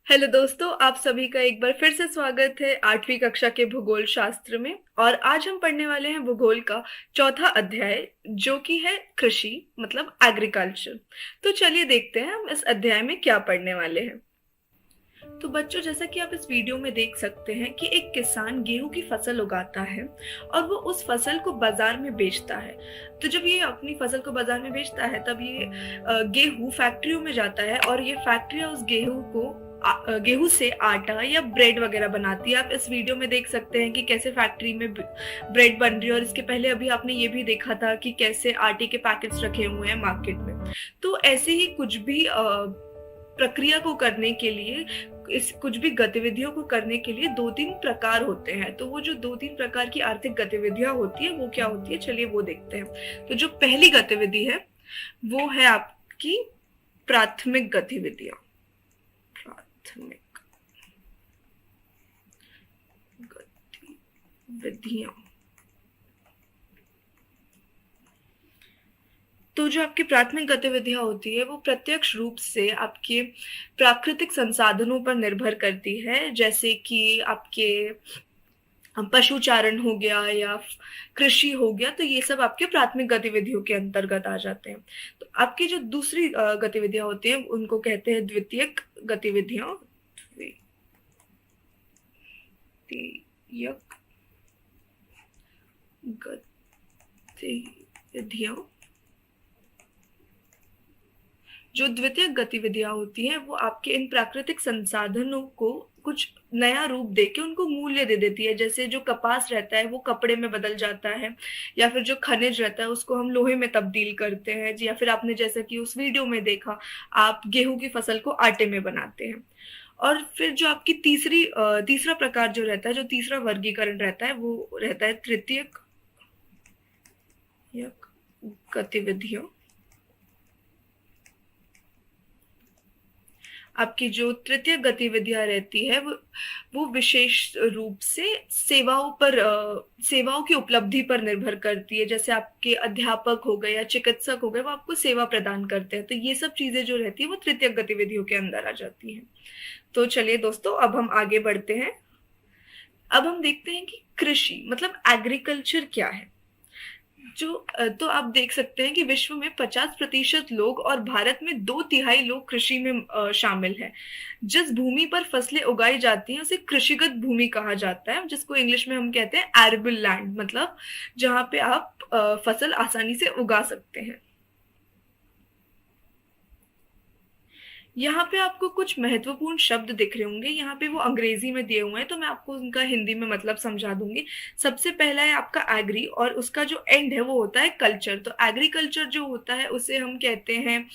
Hello दोस्तों, आप सभी का एक बार फिर से स्वागत है 8वीं कक्षा के भूगोल शास्त्र में। और आज हम पढ़ने वाले हैं भूगोल का चौथा अध्याय, जो कि है कृषि मतलब एग्रीकल्चर। तो चलिए देखते हैं हम इस अध्याय में क्या पढ़ने वाले हैं। तो बच्चों, जैसा कि आप इस वीडियो में देख सकते हैं कि एक किसान गेहूं की फसल उगाता है और वो उस फसल को बाजार में बेचता है। तो जब ये अपनी फसल को बाजार में बेचता है तब ये गेहूं फैक्ट्रियों में जाता है और ये फैक्ट्रियां उस गेहूं को गेहूं से आटा या ब्रेड वगैरह बनाती है। आप इस वीडियो में देख सकते हैं कि कैसे फैक्ट्री में ब्रेड बन रही है, और इसके पहले अभी आपने ये भी देखा था कि कैसे आटे के पैकेट्स रखे हुए हैं मार्केट में। तो ऐसे ही कुछ भी प्रक्रिया को करने के लिए, इस कुछ भी गतिविधियों को करने के लिए दो तीन प्रकार होते हैं। तो वो जो दो तीन प्रकार की आर्थिक गतिविधियां होती है वो क्या होती है, चलिए वो देखते हैं। तो जो पहली गतिविधि है वो है आपकी प्राथमिक गतिविधियां। प्राथमिक गतिविधियां, तो जो आपकी प्राथमिक गतिविधियां होती है वो प्रत्यक्ष रूप से आपके प्राकृतिक संसाधनों पर निर्भर करती है, जैसे कि आपके पशुचारण हो गया या कृषि हो गया। तो ये सब आपके प्राथमिक गतिविधियों के अंतर्गत आ जाते हैं। तो आपकी जो दूसरी गतिविधियां होती हैं उनको कहते हैं द्वितीयक गतिविधियां। द्वितीयक गतिविधियां, जो द्वितीयक गतिविधियां होती हैं वो आपके इन प्राकृतिक संसाधनों को कुछ नया रूप देके उनको मूल्य दे देती है। जैसे जो कपास रहता है वो कपड़े में बदल जाता है, या फिर जो खनिज रहता है उसको हम लोहे में तब्दील करते हैं, या फिर आपने जैसा कि उस वीडियो में देखा, आप गेहूं की फसल को आटे में बनाते हैं। और फिर जो आपकी तीसरा प्रकार जो रहता है, जो तीसरा वर्गीकरण रहता है वो रहता है तृतीयक गतिविधियों। आपकी जो तृतीय गतिविधियां रहती है वो विशेष रूप से सेवाओं की उपलब्धि पर निर्भर करती है। जैसे आपके अध्यापक हो गए या चिकित्सक हो गए, वो आपको सेवा प्रदान करते हैं। तो ये सब चीजें जो रहती है वो तृतीय गतिविधियों के अंदर आ जाती हैं। तो चलिए दोस्तों, अब हम आगे बढ़ते हैं। अब हम देखते हैं कि कृषि मतलब एग्रीकल्चर क्या है। तो आप देख सकते हैं कि विश्व में 50% लोग और भारत में 2/3 लोग कृषि में शामिल हैं। जिस भूमि पर फसलें उगाई जाती हैं उसे कृषिगत भूमि कहा जाता है, जिसको इंग्लिश में हम कहते हैं एरेबल लैंड, मतलब जहां पे आप फसल आसानी से उगा सकते हैं। यहाँ पे आपको कुछ महत्वपूर्ण शब्द दिख रहे होंगे, यहाँ पे वो अंग्रेजी में दिए हुए हैं, तो मैं आपको उनका हिंदी में मतलब समझा दूंगी। सबसे पहला है आपका एग्री, और उसका जो एंड है वो होता है कल्चर। तो एग्रीकल्चर जो होता है उसे हम कहते हैं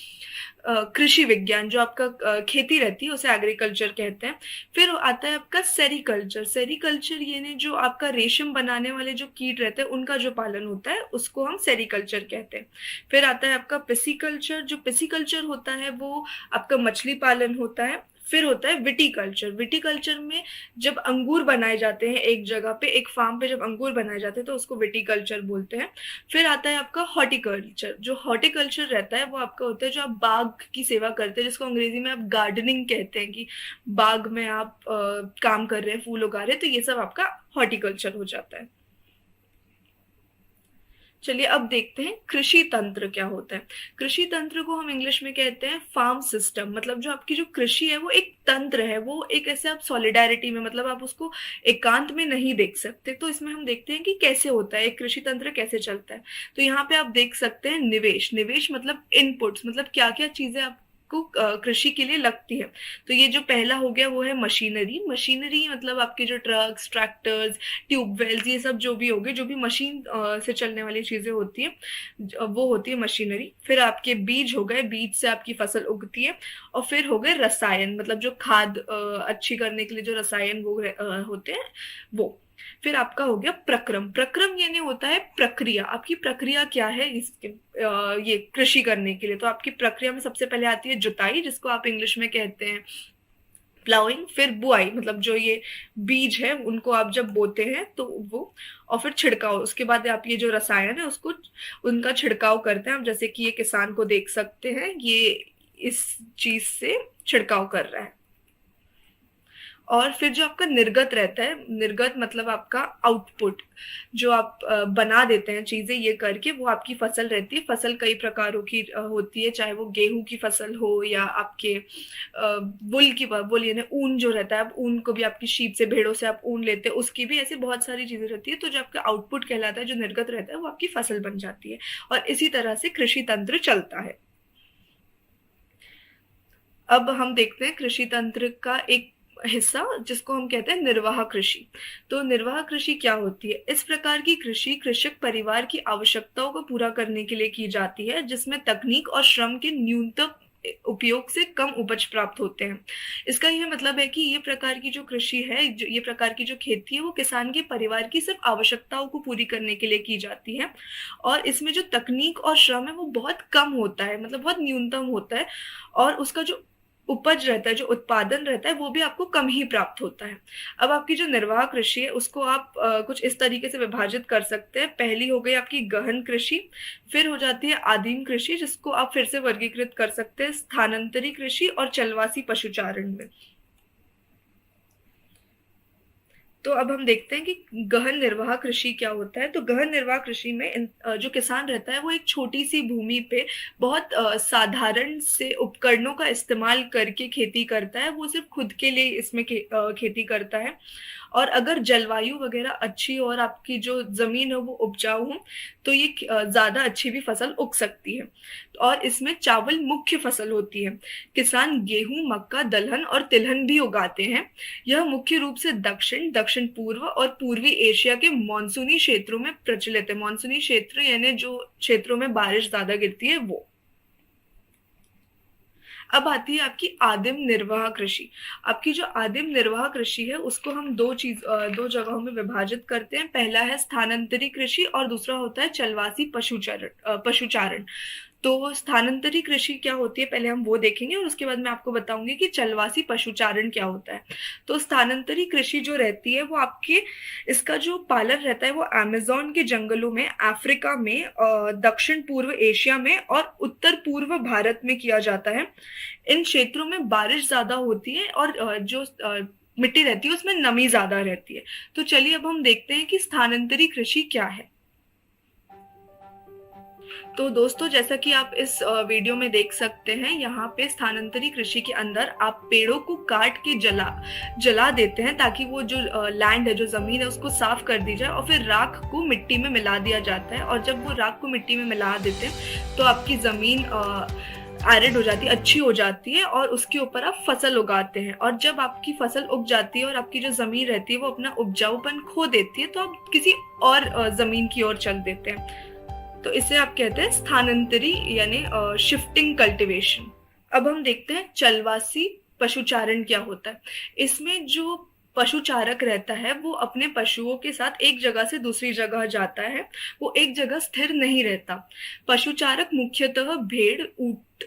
कृषि विज्ञान। जो आपका खेती रहती है उसे एग्रीकल्चर कहते हैं। फिर आता है आपका सेरीकल्चर। सेरीकल्चर यानी जो आपका रेशम बनाने वाले जो कीट रहते हैं उनका जो पालन होता है उसको हम सेरीकल्चर कहते हैं। फिर आता है आपका पिसिकल्चर। जो पिसिकल्चर होता है वो आपका मछली पालन होता है। फिर होता है विटीकल्चर। विटीकल्चर में जब अंगूर बनाए जाते हैं, एक जगह पे एक फार्म पे जब अंगूर बनाए जाते हैं तो उसको विटीकल्चर बोलते हैं। फिर आता है आपका हॉर्टिकल्चर। जो हॉर्टिकल्चर रहता है वो आपका होता है जो आप बाग की सेवा करते हैं, जिसको अंग्रेजी में आप गार्डनिंग कहते हैं, कि बाग में आप काम कर रहे हैं, फूल उगा रहे हैं। तो ये सब आपका हॉर्टिकल्चर हो जाता है। चलिए अब देखते हैं कृषि तंत्र क्या होता है। कृषि तंत्र को हम इंग्लिश में कहते हैं फार्म सिस्टम। मतलब जो आपकी जो कृषि है वो एक तंत्र है, वो एक ऐसे आप सॉलिडारिटी में, मतलब आप उसको एकांत में नहीं देख सकते। तो इसमें हम देखते हैं कि कैसे होता है, एक कृषि तंत्र कैसे चलता है। तो यहाँ पे आप देख सकते हैं निवेश। निवेश मतलब इनपुट्स, मतलब क्या क्या चीजें आपको कृषि के लिए लगती है। तो ये जो पहला हो गया वो है मशीनरी। मशीनरी मतलब आपके जो ट्रक्स, ट्रैक्टर्स, ट्यूबवेल्स, ये सब जो भी हो गए, जो भी मशीन से चलने वाली चीजें होती है वो होती है मशीनरी। फिर आपके बीज हो गए, बीज से आपकी फसल उगती है। और फिर हो गए रसायन, मतलब जो खाद अच्छी करने के लिए जो रसायन वो होते हैं वो। फिर आपका हो गया प्रक्रम। प्रक्रम यानी होता है प्रक्रिया। आपकी प्रक्रिया क्या है इसके ये कृषि करने के लिए। तो आपकी प्रक्रिया में सबसे पहले आती है जुताई, जिसको आप इंग्लिश में कहते हैं प्लाउइंग। फिर बुआई, मतलब जो ये बीज है उनको आप जब बोते हैं तो वो। और फिर छिड़काव, उसके बाद आप ये जो रसायन है उसको उनका छिड़काव करते हैं। आप जैसे कि ये किसान को देख सकते हैं, ये इस चीज से छिड़काव कर रहा है। और फिर जो आपका निर्गत रहता है, निर्गत मतलब आपका आउटपुट, जो आप बना देते हैं चीजें ये करके, वो आपकी फसल रहती है। फसल कई प्रकारों की होती है, चाहे वो गेहूं की फसल हो या आपके वुल यानी ऊन जो रहता है, आप ऊन को भी आपकी शीप से, भेड़ों से आप ऊन लेते हैं, उसकी भी ऐसी बहुत सारी चीजें रहती है। तो जो आपका आउटपुट कहलाता है, जो निर्गत रहता है, वो आपकी फसल बन जाती है। और इसी तरह से कृषि तंत्र चलता है। अब हम देखते हैं कृषि तंत्र का एक हिस्सा जिसको हम कहते हैं निर्वाह कृषि। तो निर्वाह कृषि क्या होती है? इस प्रकार की कृषि कृषक परिवार की आवश्यकताओं को पूरा करने के लिए की जाती है, जिसमें तकनीक और श्रम के न्यूनतम उपयोग से कम उपज प्राप्त होते हैं। इसका यह मतलब है कि ये प्रकार की जो कृषि है, जो ये प्रकार की जो खेती है, वो किसान के परिवार की सिर्फ आवश्यकताओं को पूरी करने के लिए की जाती है। और इसमें जो तकनीक और श्रम है वो बहुत कम होता है, मतलब बहुत न्यूनतम होता है। और उसका जो उपज रहता है, जो उत्पादन रहता है, वो भी आपको कम ही प्राप्त होता है। अब आपकी जो निर्वाह कृषि है उसको आप कुछ इस तरीके से विभाजित कर सकते हैं। पहली हो गई आपकी गहन कृषि, फिर हो जाती है आदिम कृषि, जिसको आप फिर से वर्गीकृत कर सकते हैं स्थानांतरी कृषि और चलवासी पशुचारण में। तो अब हम देखते हैं कि गहन निर्वाह कृषि क्या होता है। तो गहन निर्वाह कृषि में जो किसान रहता है वो एक छोटी सी भूमि पे बहुत साधारण से उपकरणों का इस्तेमाल करके खेती करता है। वो सिर्फ खुद के लिए इसमें खेती करता है। और अगर जलवायु वगैरह अच्छी हो और आपकी जो जमीन है वो उपजाऊ हो, तो ये ज्यादा अच्छी भी फसल उग सकती है। और इसमें चावल मुख्य फसल होती है। किसान गेहूं, मक्का, दलहन और तिलहन भी उगाते हैं। यह मुख्य रूप से दक्षिण, दक्षिण पूर्व और पूर्वी एशिया के मानसूनी क्षेत्रों में प्रचलित है। मानसूनी क्षेत्र यानी जो क्षेत्रों में बारिश ज्यादा गिरती है वो। अब आती है आपकी आदिम निर्वाह कृषि। आपकी जो आदिम निर्वाह कृषि है उसको हम दो जगहों में विभाजित करते हैं। पहला है स्थानांतरी कृषि और दूसरा होता है चलवासी पशुचारण। तो स्थानांतरी कृषि क्या होती है, पहले हम वो देखेंगे और उसके बाद मैं आपको बताऊंगी कि चलवासी पशुचारण क्या होता है। तो स्थानांतरी कृषि जो रहती है वो आपके, इसका जो पालन रहता है वो अमेज़न के जंगलों में, अफ्रीका में, दक्षिण पूर्व एशिया में और उत्तर पूर्व भारत में किया जाता है। इन क्षेत्रों में बारिश ज्यादा होती है और जो मिट्टी रहती है उसमें नमी ज्यादा रहती है। तो चलिए अब हम देखते हैं कि स्थानांतरी कृषि क्या है। तो दोस्तों, जैसा कि आप इस वीडियो में देख सकते हैं, यहाँ पे स्थानांतरी कृषि के अंदर आप पेड़ों को काट के जला देते हैं ताकि वो जो लैंड है, जो जमीन है, उसको साफ कर दी जाए और फिर राख को मिट्टी में मिला दिया जाता है। और जब वो राख को मिट्टी में मिला देते हैं तो आपकी जमीन एरिड हो जाती है, अच्छी हो जाती है और उसके ऊपर आप फसल उगाते हैं। और जब आपकी फसल उग जाती है और आपकी जो जमीन रहती है वो अपना उपजाऊपन खो देती है, तो आप किसी और जमीन की ओर चल देते हैं। तो इसे आप कहते हैं स्थानांतरी यानी शिफ्टिंग कल्टीवेशन। अब हम देखते हैं चलवासी पशुचारण क्या होता है। इसमें जो पशुचारक रहता है वो अपने पशुओं के साथ एक जगह से दूसरी जगह जाता है, वो एक जगह स्थिर नहीं रहता। पशुचारक मुख्यतः भेड़, ऊंट,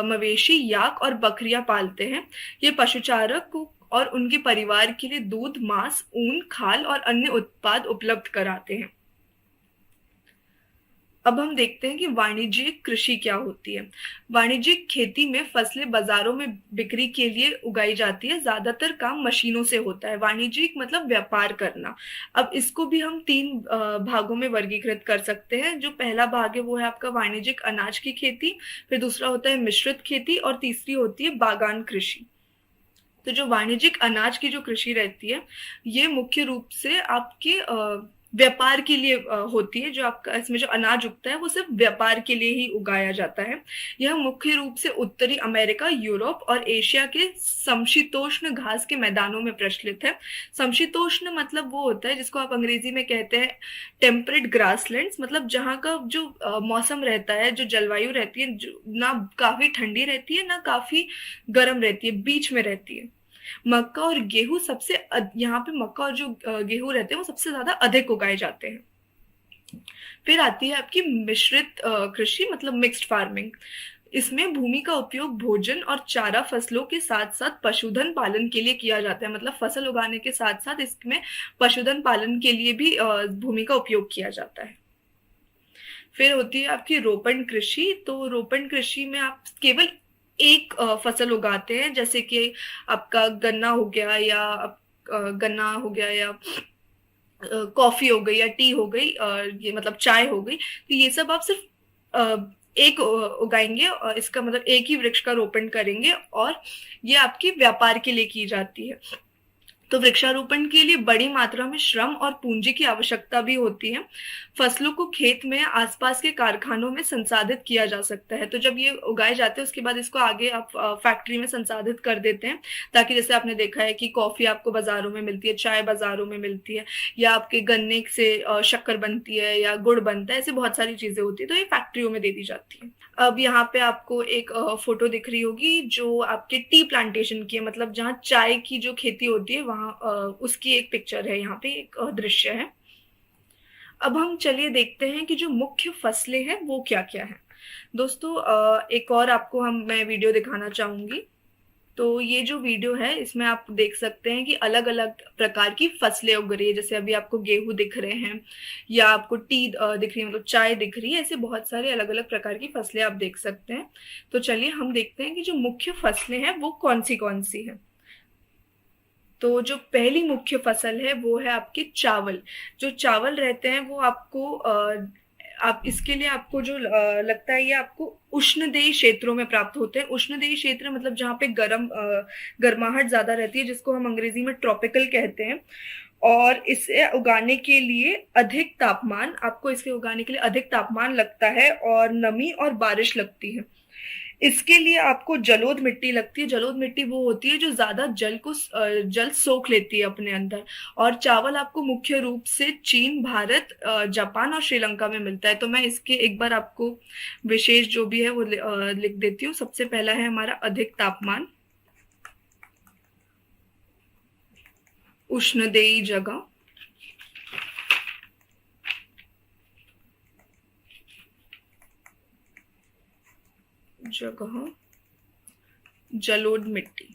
मवेशी, याक और बकरियां पालते हैं। ये पशुचारक को और उनके परिवार के लिए दूध, मांस, ऊन, खाल और अन्य उत्पाद उपलब्ध कराते हैं। अब हम देखते हैं कि वाणिज्यिक कृषि क्या होती है। वाणिज्यिक खेती में फसलें बाजारों में बिक्री के लिए उगाई जाती है। ज्यादातर काम मशीनों से होता है। वाणिज्यिक मतलब व्यापार करना। अब इसको भी हम तीन भागों में वर्गीकृत कर सकते हैं। जो पहला भाग है वो है आपका वाणिज्यिक अनाज की खेती, फिर दूसरा होता है मिश्रित खेती और तीसरी होती है बागान कृषि। तो जो वाणिज्यिक अनाज की जो कृषि रहती है ये मुख्य रूप से आपके व्यापार के लिए होती है। जो आपका इसमें जो अनाज उगता है वो सिर्फ व्यापार के लिए ही उगाया जाता है। यह मुख्य रूप से उत्तरी अमेरिका, यूरोप और एशिया के समशीतोष्ण घास के मैदानों में प्रचलित है। समशीतोष्ण मतलब वो होता है जिसको आप अंग्रेजी में कहते हैं टेम्परेट ग्रासलैंड्स, मतलब जहाँ का जो मौसम रहता है, जो जलवायु रहती है, जो ना काफी ठंडी रहती है ना काफी गर्म रहती है, बीच में रहती है। मक्का और गेहूं यहाँ पे मक्का और जो गेहूं रहते हैं वो सबसे ज्यादा अधिक उगाए जाते हैं। फिर आती है आपकी मिश्रित कृषि, मतलब मिक्स्ड फार्मिंग। इसमें भूमि का उपयोग भोजन और चारा फसलों के साथ साथ पशुधन पालन के लिए किया जाता है। मतलब फसल उगाने के साथ साथ इसमें पशुधन पालन के लिए भी भूमि का उपयोग किया जाता है। फिर होती है आपकी रोपण कृषि। तो रोपण कृषि में आप केवल एक फसल उगाते हैं, जैसे कि आपका गन्ना हो गया या गन्ना हो गया या कॉफी हो गई या टी हो गई, ये मतलब चाय हो गई, तो ये सब आप सिर्फ एक उगाएंगे, और इसका मतलब एक ही वृक्ष का रोपण करेंगे, और ये आपकी व्यापार के लिए की जाती है। तो वृक्षारोपण के लिए बड़ी मात्रा में श्रम और पूंजी की आवश्यकता भी होती है। फसलों को खेत में आसपास के कारखानों में संसाधित किया जा सकता है। तो जब ये उगाए जाते हैं उसके बाद इसको आगे आप फैक्ट्री में संसाधित कर देते हैं, ताकि जैसे आपने देखा है कि कॉफी आपको बाजारों में मिलती है, चाय बाजारों में मिलती है, या आपके गन्ने से शक्कर बनती है या गुड़ बनता है, ऐसे बहुत सारी चीजें होती है, तो ये फैक्ट्रियों में दे दी जाती है। अब यहाँ पे आपको एक फोटो दिख रही होगी जो आपके टी प्लांटेशन की है, मतलब जहाँ चाय की जो खेती होती है वहाँ उसकी एक पिक्चर है, यहाँ पे एक दृश्य है। अब हम चलिए देखते हैं कि जो मुख्य फसलें हैं वो क्या क्या है। दोस्तों एक और आपको मैं वीडियो दिखाना चाहूंगी। तो ये जो वीडियो है इसमें आप देख सकते हैं कि अलग अलग प्रकार की फसलें उग रही है, जैसे अभी आपको गेहूं दिख रहे हैं, या आपको टी दिख रही है, मतलब चाय दिख रही है, ऐसे बहुत सारे अलग अलग प्रकार की फसलें आप देख सकते हैं। तो चलिए हम देखते हैं कि जो मुख्य फसलें हैं वो कौन सी हैं। तो जो पहली मुख्य फसल है वो है आपके चावल। जो चावल रहते हैं वो आपको आप इसके लिए आपको जो लगता है ये आपको उष्णदेयी क्षेत्रों में प्राप्त होते हैं। उष्णदेयी क्षेत्र मतलब जहाँ पे गर्माहट ज्यादा रहती है, जिसको हम अंग्रेजी में ट्रॉपिकल कहते हैं। और इसे उगाने के लिए अधिक तापमान, आपको इसे उगाने के लिए अधिक तापमान लगता है, और नमी और बारिश लगती है। इसके लिए आपको जलोढ़ मिट्टी लगती है। जलोढ़ मिट्टी वो होती है जो ज्यादा जल सोख लेती है अपने अंदर। और चावल आपको मुख्य रूप से चीन, भारत, जापान और श्रीलंका में मिलता है। तो मैं इसके एक बार आपको विशेष जो भी है वो लिख देती हूँ। सबसे पहला है हमारा अधिक तापमान, उष्णदेयी जगह, जलोढ़ मिट्टी।